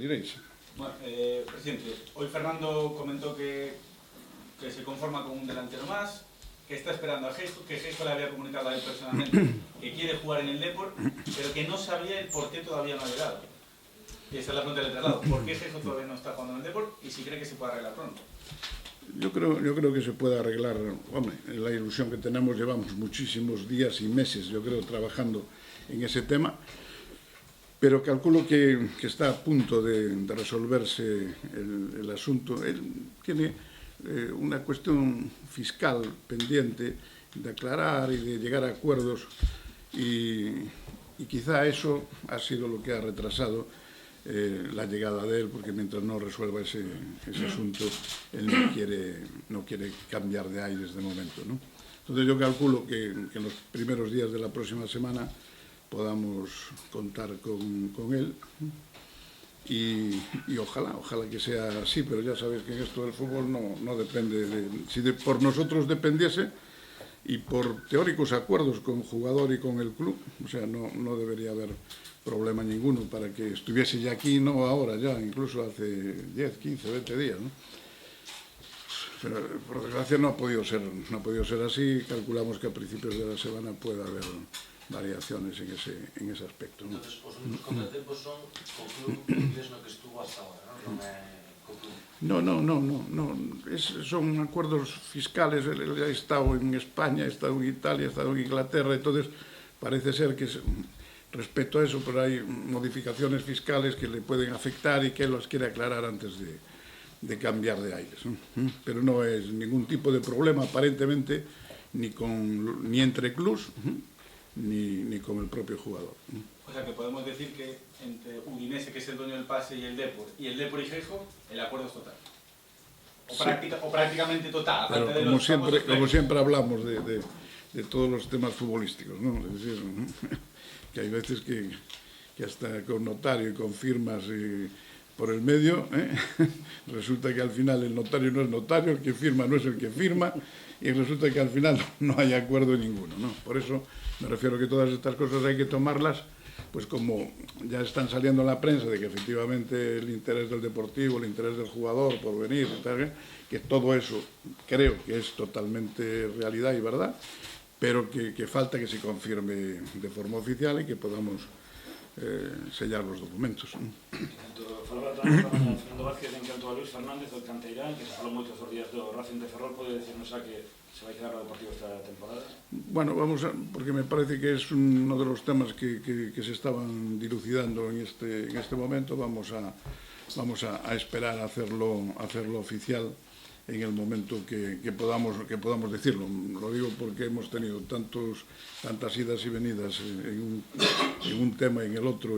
diréis. Bueno, presidente, hoy Fernando comentó que se conforma con un delantero más, que está esperando a Geijo, que Geijo le había comunicado a él personalmente que quiere jugar en el Depor, pero que no sabía el por qué todavía no ha llegado. Y esa es la pregunta del traslado. ¿Por qué Geijo todavía no está jugando en el Depor? Y si cree que se puede arreglar pronto. Yo creo que se puede arreglar. Hombre, la ilusión que tenemos, llevamos muchísimos días y meses, yo creo, trabajando en ese tema, pero calculo que está a punto de resolverse el asunto. Él tiene una cuestión fiscal pendiente de aclarar y de llegar a acuerdos, y quizá eso ha sido lo que ha retrasado la llegada de él, porque mientras no resuelva ese asunto, él no quiere cambiar de aires de momento, ¿no? Entonces yo calculo que en los primeros días de la próxima semana podamos contar con él, y ojalá que sea así, pero ya sabéis que en esto del fútbol no depende si por nosotros dependiese, y por teóricos acuerdos con el jugador y con el club, o sea, no debería haber problema ninguno para que estuviese ya aquí, no ahora, ya incluso hace 10, 15, 20 días, ¿no? Pero por desgracia no ha podido ser así. Calculamos que a principios de la semana puede haber variaciones en ese aspecto, ¿no? Entonces, os únicos contratempos son co club inglés no que estuvo hasta ahora, ¿no? No. Son acuerdos fiscales. Él ha estado en España, ha estado en Italia, ha estado en Inglaterra, entonces parece ser que respecto a eso, pero hay modificaciones fiscales que le pueden afectar y que él los quiere aclarar antes de cambiar de aires, ¿no? Pero no es ningún tipo de problema, aparentemente, ni entre clubs, ni con el propio jugador. O sea que podemos decir que entre Udinese, que es el dueño del pase, y el Depor y Geijo, el acuerdo es total. O prácticamente total. Pero como siempre hablamos de todos los temas futbolísticos, ¿no? Es decir, que hay veces que hasta con notario y con firmas por el medio, resulta que al final el notario no es notario, el que firma no es el que firma, y resulta que al final no hay acuerdo ninguno, ¿no? Por eso me refiero que todas estas cosas hay que tomarlas, pues como ya están saliendo en la prensa, de que efectivamente el interés del deportivo, el interés del jugador por venir, que todo eso creo que es totalmente realidad y verdad, pero que falta que se confirme de forma oficial y que podamos sellar los documentos. Falaba tamén Fernando Vázquez en canto a Luis Fernández, o Canteirán, que se falou moitos os días do Racing de Ferrol. Pode decirnos a que se vai quedar no Deportivo esta temporada? Bueno, porque me parece que es uno de los temas que se estaban dilucidando en este momento. Vamos a esperar a hacerlo oficial en el momento que podamos decirlo. Lo digo porque hemos tenido tantas idas y venidas en un tema y en el otro,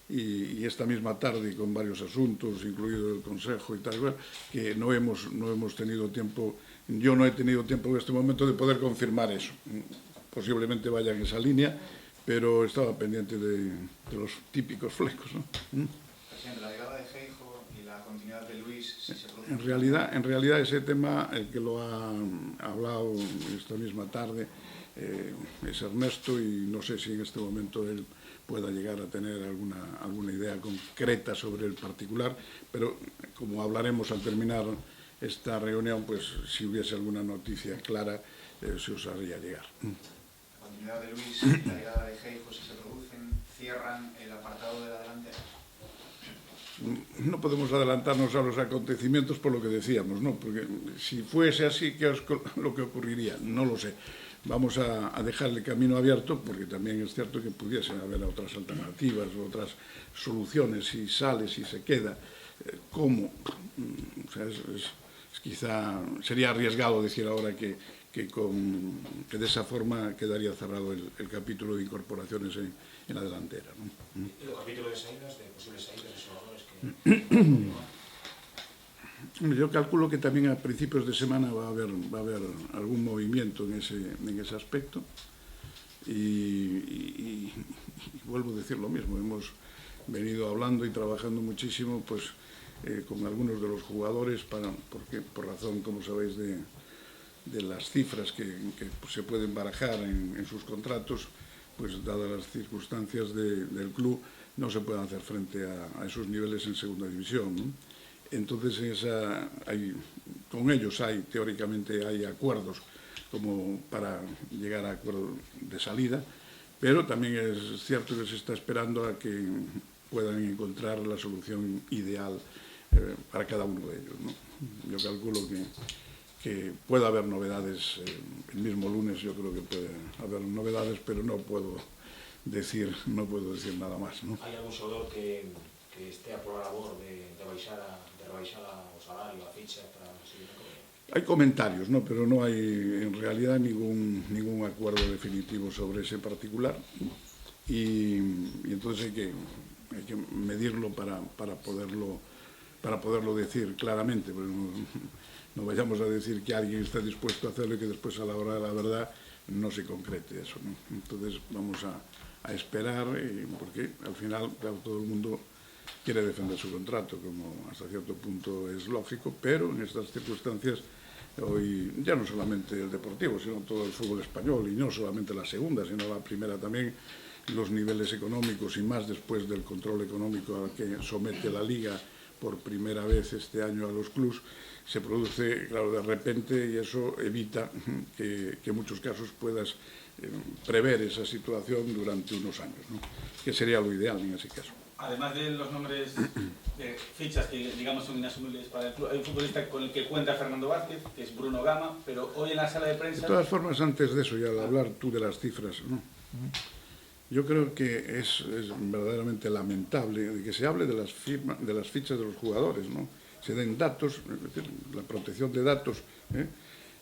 y esta misma tarde con varios asuntos, incluido el Consejo y tal, que no hemos tenido tiempo. Yo no he tenido tiempo en este momento de poder confirmar eso. Posiblemente vaya en esa línea, pero estaba pendiente de los típicos flecos, ¿no? Presidente, la llegada de Geijo y la continuidad de Luis, si se produce... En realidad ese tema, el que lo ha hablado esta misma tarde, es Ernesto, y no sé si en este momento él pueda llegar a tener alguna idea concreta sobre el particular, pero como hablaremos al terminar esta reunión, pues si hubiese alguna noticia clara, se os haría llegar. La continuidad de Luis y la llegada de Geijo, si se producen, cierran el apartado de la delantera. No podemos adelantarnos a los acontecimientos por lo que decíamos, ¿no? Porque si fuese así, ¿qué es lo que ocurriría? No lo sé. Vamos a dejar el camino abierto, porque también es cierto que pudiesen haber otras alternativas, otras soluciones, si sale, si se queda, ¿cómo? O sea, quizá sería arriesgado decir ahora que de esa forma quedaría cerrado el capítulo de incorporaciones en la delantera, ¿no? ¿Y el capítulo de saídas, de posibles saídas de jugadores que...? Yo calculo que también a principios de semana va a haber algún movimiento en ese aspecto, y vuelvo a decir lo mismo. Hemos venido hablando y trabajando muchísimo, pues, con algunos de los jugadores, porque por razón, como sabéis, de las cifras que pues, se pueden barajar en sus contratos, pues dadas las circunstancias del club, no se puedan hacer frente a esos niveles en segunda división, ¿no? Entonces, con ellos teóricamente hay acuerdos como para llegar a acuerdos de salida, pero también es cierto que se está esperando a que puedan encontrar la solución ideal para cada uno de ellos, ¿no? Yo calculo que puede haber novedades el mismo lunes. Yo creo que puede haber novedades, pero no puedo decir nada más, ¿no? Hai algún xogador que estea por a labor de baixar o salario, a ficha para seguir? Hay comentarios, ¿no? Pero no hay en realidad ningún acuerdo definitivo sobre ese particular, y entonces hay que medirlo para poderlo decir claramente. Pues no vayamos a decir que alguien está dispuesto a hacerlo y que después a la hora de la verdad no se concrete eso, ¿no? Entonces vamos a esperar, porque al final, claro, todo el mundo quiere defender su contrato, como hasta cierto punto es lógico, pero en estas circunstancias hoy ya no solamente el Deportivo, sino todo el fútbol español, y no solamente la segunda, sino la primera también, los niveles económicos, y más después del control económico al que somete la Liga por primera vez este año a los clubs, se produce, claro, de repente, y eso evita que en muchos casos puedas prever esa situación durante unos años, ¿no? Que sería lo ideal en ese caso. Además de los nombres de fichas que, digamos, son inasumibles para el club, hay un futbolista con el que cuenta Fernando Vázquez, que es Bruno Gama, pero hoy en la sala de prensa... De todas formas, antes de eso, ya al hablar tú de las cifras, ¿no? Yo creo que es verdaderamente lamentable que se hable de las fichas de los jugadores, ¿no? Se den datos, es decir, la protección de datos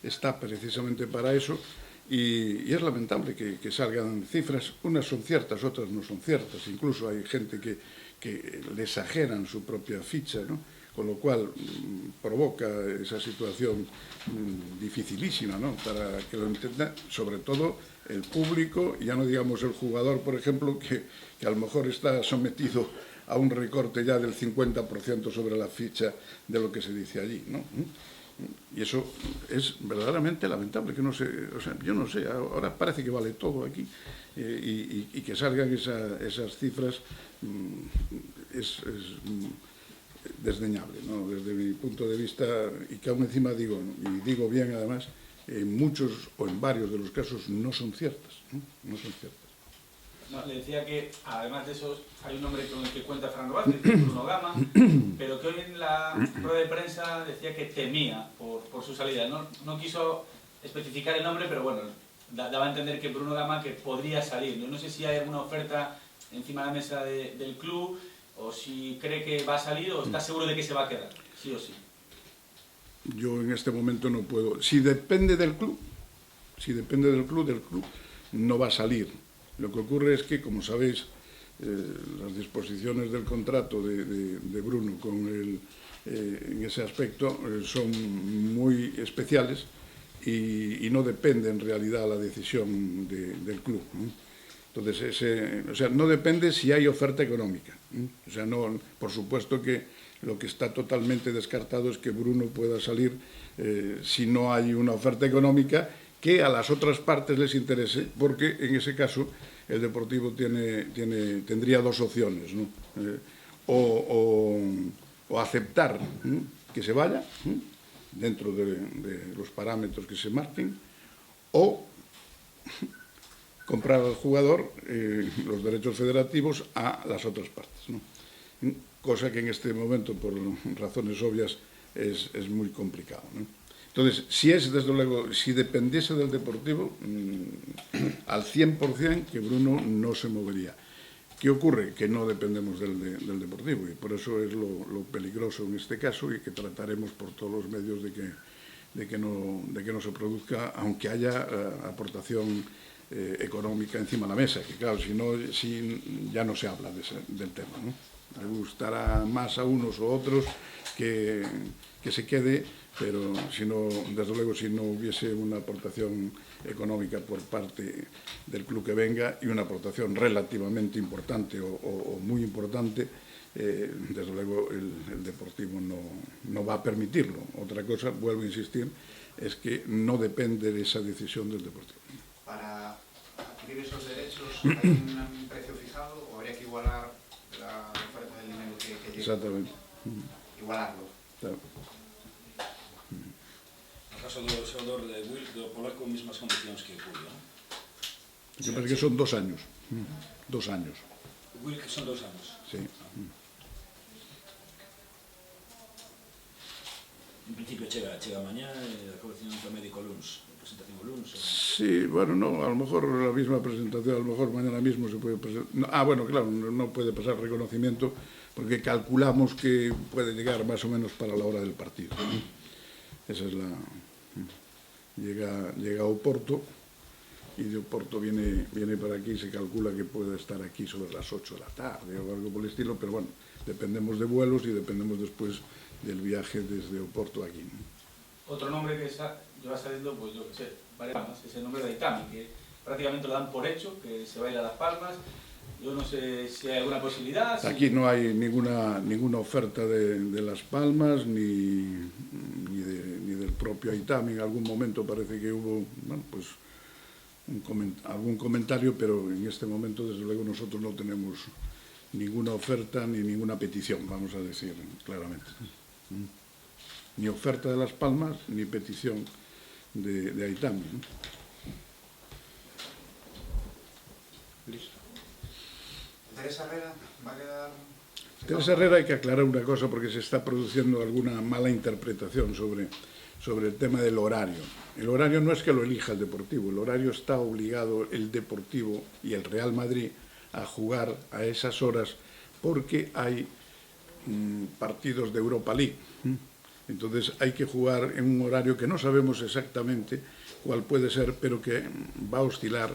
está precisamente para eso, y es lamentable que salgan cifras. Unas son ciertas, otras no son ciertas. Incluso hay gente que le exageran su propia ficha, ¿no? Con lo cual provoca esa situación dificilísima, ¿no? Para que lo entienda, sobre todo el público, ya no digamos el jugador, por ejemplo, que a lo mejor está sometido a un recorte ya del 50% sobre la ficha de lo que se dice allí, ¿no? Y eso es verdaderamente lamentable, que no sé, o sea, yo no sé, ahora parece que vale todo aquí, y que salgan esas cifras es desdeñable, ¿no? Desde mi punto de vista, y que aún encima digo, y digo bien además, en muchos o en varios de los casos no son ciertas, ¿no? No son ciertas. No, le decía que, además de eso, hay un nombre con el que cuenta Fernando Vázquez, que es Bruno Gama, pero que hoy en la rueda de prensa decía que temía por su salida. No quiso especificar el nombre, pero bueno, daba a entender que Bruno Gama que podría salir. Yo no sé si hay alguna oferta encima de la mesa del club, o si cree que va a salir, o está seguro de que se va a quedar, sí o sí. Yo en este momento no puedo. Si depende del club, del club no va a salir. Lo que ocurre es que, como sabéis, las disposiciones del contrato de Bruno en ese aspecto son muy especiales, y no depende en realidad la decisión del club, ¿no? Entonces, o sea, no depende si hay oferta económica, ¿no? O sea, no, por supuesto que lo que está totalmente descartado es que Bruno pueda salir si no hay una oferta económica que a las otras partes les interese, porque en ese caso el Deportivo tendría dos opciones, ¿no? O aceptar que se vaya dentro de los parámetros que se marquen, o comprar al jugador los derechos federativos a las otras partes, ¿no? Cosa que en este momento, por razones obvias, es muy complicado, ¿no? Entonces, desde luego, si dependiese del Deportivo, al 100% que Bruno no se movería. ¿Qué ocurre? Que no dependemos del Deportivo, y por eso es lo peligroso en este caso, y que trataremos por todos los medios de que no se produzca, aunque haya aportación económica encima de la mesa, que claro, si ya no se habla del tema, ¿no? Le gustará más a unos o otros que se quede, pero desde luego, si no hubiese una aportación económica por parte del club que venga, y una aportación relativamente importante o muy importante, desde luego el Deportivo no va a permitirlo. Otra cosa, vuelvo a insistir, es que no depende de esa decisión del Deportivo. Para adquirir esos derechos, ¿hay un precio fijado o habría que igualar Exactamente. igualarlo. Claro. No caso do xogador de Will, do polaco, mismas condicións que Julio, non? Me parece que son 2 años. 2 años. Will, que son 2 anos. Sí. En principio chega mañá e acaba o médico o luns, a presentación o luns. Sí, bueno, no, a lo mejor la misma presentación, a lo mejor mañana mismo se puede presentar. No, bueno, claro, no puede pasar reconocimiento porque calculamos que puede llegar más o menos para la hora del partido. Esa es la... Llega a Oporto y de Oporto viene para aquí y se calcula que puede estar aquí sobre las 8 de la tarde o algo por el estilo, pero bueno, dependemos de vuelos y dependemos después del viaje desde Oporto aquí. Otro nombre que lleva saliendo, pues yo qué sé, varias más, es el nombre de Aitami, que prácticamente lo dan por hecho, que se va a ir a Las Palmas. Yo no sé si hay alguna posibilidad. Aquí no hay ninguna oferta de Las Palmas ni del propio Aitami. En algún momento parece que hubo, bueno, pues algún comentario, pero en este momento desde luego nosotros no tenemos ninguna oferta ni ninguna petición, vamos a decir claramente. Ni oferta de Las Palmas ni petición de Aitami, ¿no? Listo. Teresa Herrera va a quedar... Teresa Herrera, hay que aclarar una cosa porque se está produciendo alguna mala interpretación sobre el tema del horario. El horario no es que lo elija el Deportivo, el horario está obligado el Deportivo y el Real Madrid a jugar a esas horas porque hay partidos de Europa League. Entonces hay que jugar en un horario que no sabemos exactamente cuál puede ser, pero que va a oscilar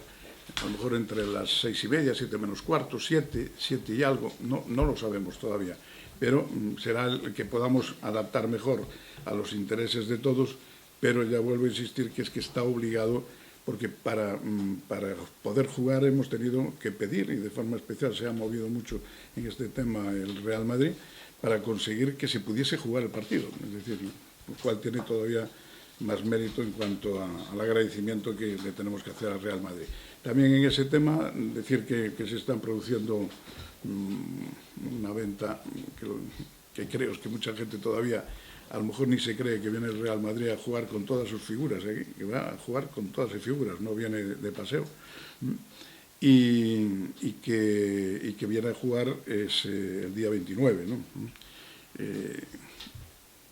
a lo mejor entre las 6:30, 7 menos cuarto, 7 y algo, no lo sabemos todavía, pero será el que podamos adaptar mejor a los intereses de todos, pero ya vuelvo a insistir que es que está obligado, porque para poder jugar hemos tenido que pedir, y de forma especial se ha movido mucho en este tema el Real Madrid, para conseguir que se pudiese jugar el partido, es decir, lo cual tiene todavía más mérito en cuanto al agradecimiento que le tenemos que hacer al Real Madrid. También en ese tema, decir que se están produciendo una venta que creo que mucha gente todavía a lo mejor ni se cree que viene el Real Madrid a jugar con todas sus figuras, que va a jugar con todas sus figuras, no viene de paseo. Y que viene a jugar es el día 29, ¿no?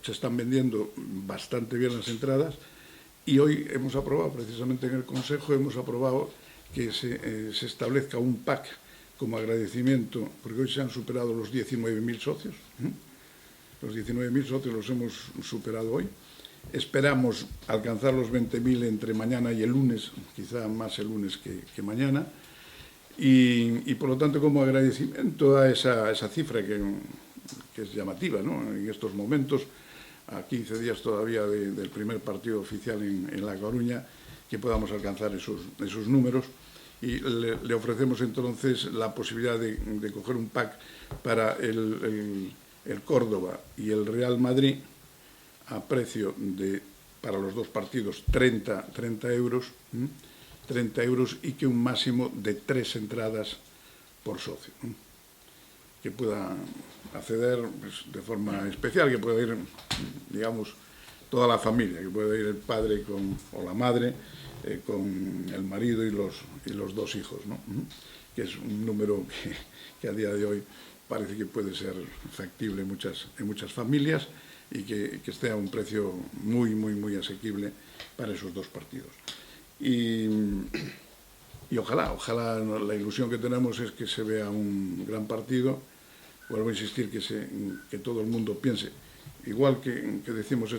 Se están vendiendo bastante bien las entradas y hoy hemos aprobado, precisamente en el Consejo, hemos aprobado que se establezca un pack como agradecimiento, porque hoy se han superado los 19.000 socios. Los 19.000 socios los hemos superado hoy. Esperamos alcanzar los 20.000 entre mañana y el lunes, quizá más el lunes que mañana. Y por lo tanto, como agradecimiento a esa cifra que es llamativa, ¿no? En estos momentos, a 15 días todavía del primer partido oficial en La Coruña, que podamos alcanzar esos números. Y le ofrecemos entonces la posibilidad de coger un pack para el Córdoba y el Real Madrid a precio de, para los dos partidos, 30 euros, 30 euros y que un máximo de 3 entradas por socio, que pueda acceder pues, de forma especial, que pueda ir, digamos, toda la familia, que pueda ir el padre o la madre con el marido y los 2 hijos, ¿no? Que es un número que a día de hoy parece que puede ser factible en muchas familias y que esté a un precio muy asequible para esos 2 partidos. Y ojalá la ilusión que tenemos es que se vea un gran partido. Vuelvo a insistir que todo el mundo piense, igual que decimos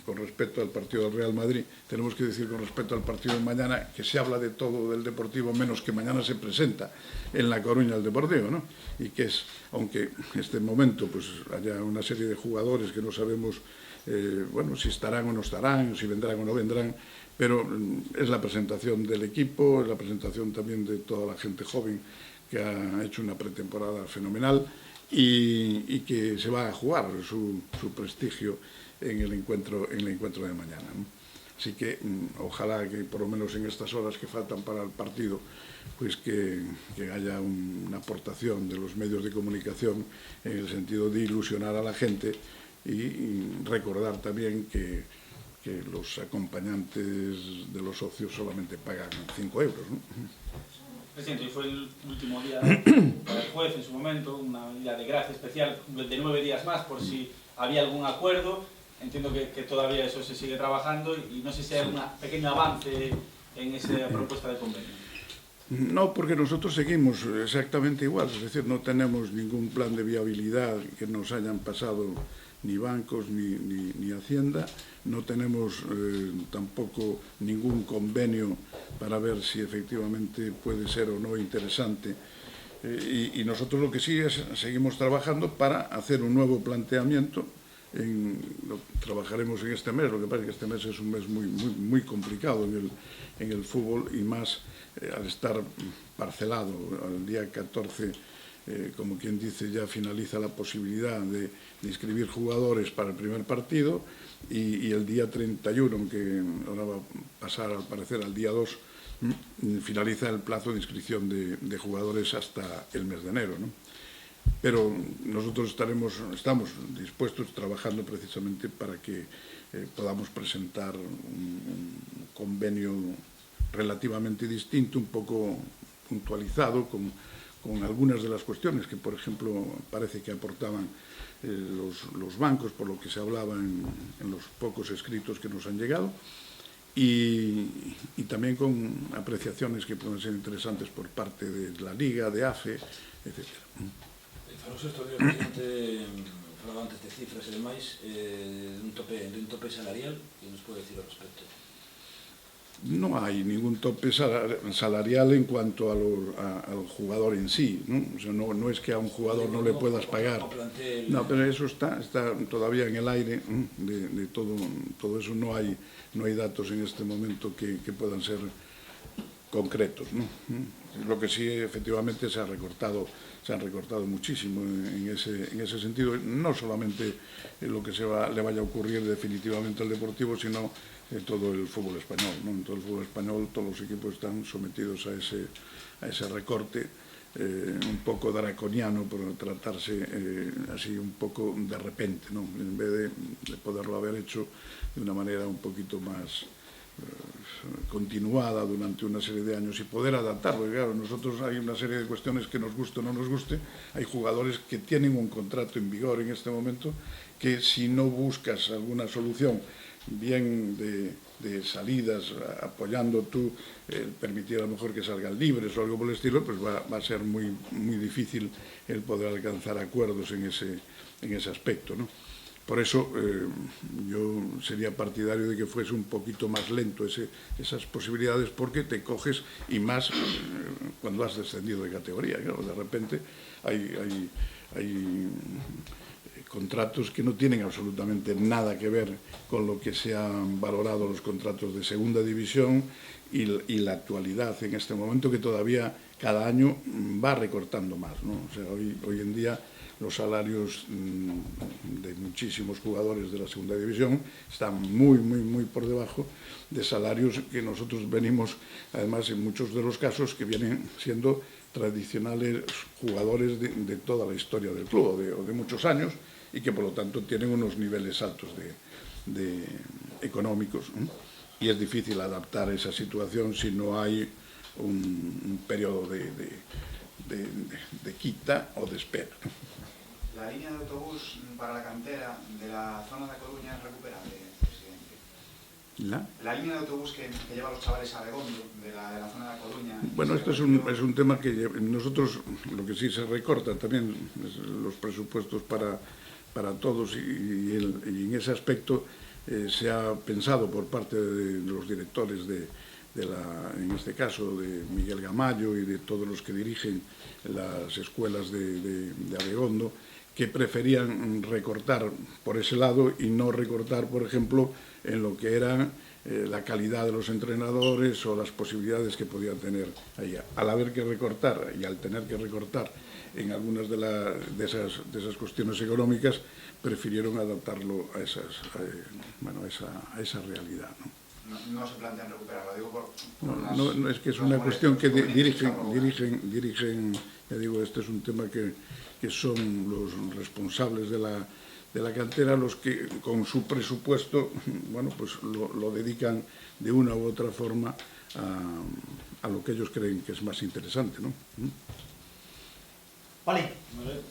con respecto al partido del Real Madrid, tenemos que decir con respecto al partido de mañana que se habla de todo del Deportivo menos que mañana se presenta en La Coruña el Deportivo, ¿no? Y que aunque en este momento pues haya una serie de jugadores que no sabemos bueno, si estarán o no estarán, si vendrán o no vendrán, pero es la presentación del equipo, es la presentación también de toda la gente joven que ha hecho una pretemporada fenomenal y que se va a jugar su prestigio en el encuentro de mañana, ¿no? Así que ojalá que por lo menos en estas horas que faltan para el partido, pues que haya una aportación de los medios de comunicación en el sentido de ilusionar a la gente y recordar también que los acompañantes de los socios solamente pagan 5 euros, ¿no? Presidente, hoy fue el último día para el juez en su momento, una día de gracia especial de 9 días más por si había algún acuerdo. Entiendo que todavía eso se sigue trabajando y no sé si hay algún pequeño avance en esa propuesta de convenio. No, porque nosotros seguimos exactamente igual, es decir, no tenemos ningún plan de viabilidad que nos hayan pasado ni bancos ni Hacienda, no tenemos tampoco ningún convenio para ver si efectivamente puede ser o no interesante. Y nosotros lo que sí es, seguimos trabajando para hacer un nuevo planteamiento. Trabajaremos en este mes, lo que pasa es que este mes es un mes muy complicado en el fútbol y más al estar parcelado. Al día 14, como quien dice, ya finaliza la posibilidad de inscribir jugadores para el primer partido y el día 31, que ahora va a pasar al parecer al día 2, finaliza el plazo de inscripción de jugadores hasta el mes de enero, ¿no? Pero nosotros estamos dispuestos, trabajando precisamente para que podamos presentar un convenio relativamente distinto, un poco puntualizado, con algunas de las cuestiones que, por ejemplo, parece que aportaban los bancos, por lo que se hablaba en los pocos escritos que nos han llegado, y también con apreciaciones que pueden ser interesantes por parte de la Liga, de AFE, etc. Falouse estes días, presidente, falaba antes de cifras e demais, dun tope salarial, que nos pode decir ao respecto? No hay ningún tope salarial en cuanto al jugador en sí, ¿no? O sea, no es que a un jugador no le puedas pagar. No, pero eso está todavía en el aire, de todo eso. No hay datos en este momento que puedan ser concretos, ¿no? Lo que sí, efectivamente, se han recortado muchísimo en ese sentido, no solamente lo que le vaya a ocurrir definitivamente al Deportivo, sino todo el fútbol español, ¿no? En todo el fútbol español todos los equipos están sometidos a ese recorte un poco draconiano, por tratarse así un poco de repente, ¿no? En vez de poderlo haber hecho de una manera un poquito más continuada durante una serie de años y poder adaptarlo. Y claro, nosotros hay una serie de cuestiones que nos guste o no nos guste. Hay jugadores que tienen un contrato en vigor en este momento que, si no buscas alguna solución bien de salidas, apoyando tú, permitir a lo mejor que salgan libres o algo por el estilo, pues va a ser muy difícil el poder alcanzar acuerdos en ese aspecto, ¿no? Por eso yo sería partidario de que fuese un poquito más lento esas posibilidades, porque te coges, y más cuando has descendido de categoría. Claro, de repente hay contratos que no tienen absolutamente nada que ver con lo que se han valorado los contratos de segunda división y la actualidad en este momento, que todavía cada año va recortando más, ¿no? O sea, hoy en día los salarios de muchísimos jugadores de la segunda división están muy por debajo de salarios que nosotros venimos, además en muchos de los casos, que vienen siendo tradicionales jugadores de toda la historia del club o de muchos años, y que por lo tanto tienen unos niveles altos económicos, ¿no? Y es difícil adaptar esa situación si no hay un periodo de quita o de espera, ¿no? La línea de autobús para la cantera de la zona de Coruña es recuperable, presidente. La línea de autobús que lleva a los chavales a Redondo, de la zona de la Coruña. Bueno, esto es un tema que nosotros, lo que sí se recorta también es los presupuestos para todos, y en ese aspecto se ha pensado por parte de los directores en este caso de Miguel Gamayo y de todos los que dirigen las escuelas de Abegondo, que preferían recortar por ese lado y no recortar, por ejemplo, en lo que era la calidad de los entrenadores o las posibilidades que podían tener ahí. Al haber que recortar y al tener que recortar en algunas de esas cuestiones económicas, prefirieron adaptarlo a esa realidad, ¿no? no se plantean recuperarla. Digo por no, es que es una cuestión que dirigen, ya digo, este es un tema que son los responsables de la cantera los que con su presupuesto, bueno, pues lo dedican de una u otra forma a lo que ellos creen que es más interesante, ¿no? Vale. Vale.